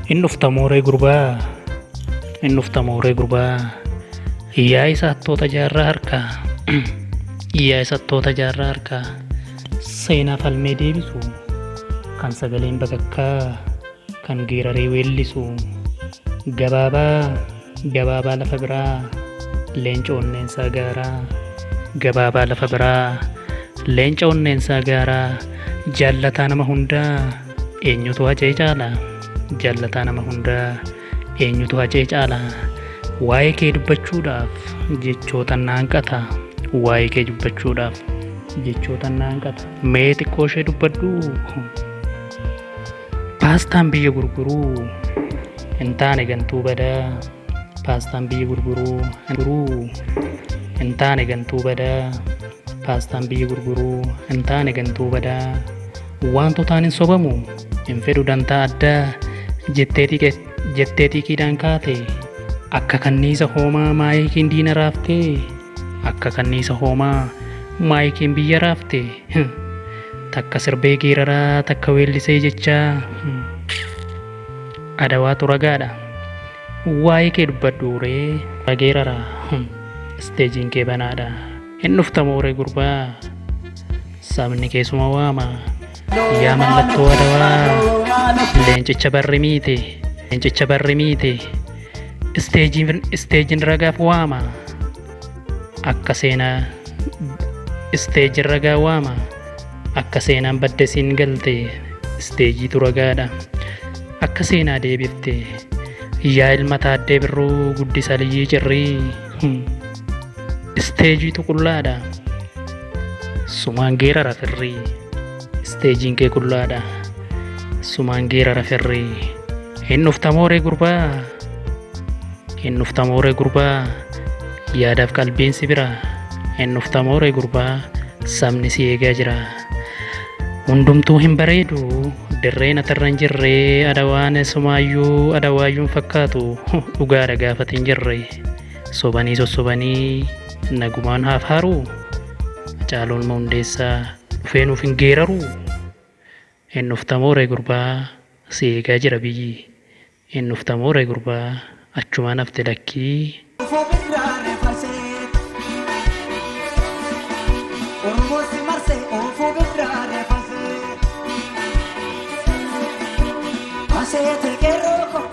Inni dhufta mooree gurbaa, inni dhufta mooree gurbaa. Yaa isa hattoota jaarraa harkaa, yaa isa hattoota jaarraa harkaa. Seenaa falmee deebisu, kan sagaleen bakakkaa, kan geeraree weellisu. Gabaabaa, gabaabaa lafa biraa, leenca onneensaa gaaraa. Gabaabaa lafa biraa, leenca onneensaa gaaraa. Jaallataa nama hundaa, eenyutu hacee caala? Jaallataa nama hundaa, eenyutu hacee caala? Waa'ee kee dubbachuudhaaf jechoota naanqata. Waa'ee kee dubbachuudhaaf jechoota naanqata. Mee xiqqoo ishee dubbadhu. Paastaan biyya gurguruu hin taane gantuu badaa. Paastaan biyya gurguruu hin taane gantuu badaa. Paastaan biyya gurguruu hin taane gantuu badaa. Wantootaan hin sobamu hin fedhu dantaa addaa. Jettee xiiqiidhaan kaate akka kanniisa hoomaa maayikiin diina raaftee. Akka kanniisa hoomaa maayikiin biyya raafte. Takka sirbee geeraraa takka weellisee jechaa. Adawaatu ragaadha. Waa'ee kee dubbadhu ree rageeraraa. Isteejiin kee banaadha. Hin dhufta mooree gurbaa, sabni keessuma waama. Yaa mallattoo adawaa, leencicha barri miite, leencicha barri miite. Isteejiin ragaaf waama. Akka seenaa isteejiin ragaa waama. Akka seenaan badde siin galte, isteejiitu ragaadha. Akka seenaa deebifte, yaa ilma taaddee birruu guddisa liyyii cirrii. Isteejiitu qullaadha. Sumaan geerara firrii. Isteejiin kee qullaadha. Sumaan geerara firrii. Hin dhufta mooree gurbaa, hin dhufta mooree gurbaa. Yaadaaf qalbiin si bira. Hin dhufta mooree gurbaa, sabni si eegaa jira. Hundumtuu hin bareedu, dirreen atarra hin jirre. Adawaan sumaayyuu adawaayyuun fakkaatu, dhugaadha gaafate hin jirre. Sobanii sossobanii nagumaan haaf haaruu. Haacaaluun Hundeessaa dhufee nuuf hin geeraru. Hin dhufta mooree gurbaa, si eegaa jira biyyi. Hin dhufta mooree gurbaa, achumaan hafte lakkii. Asete que rojo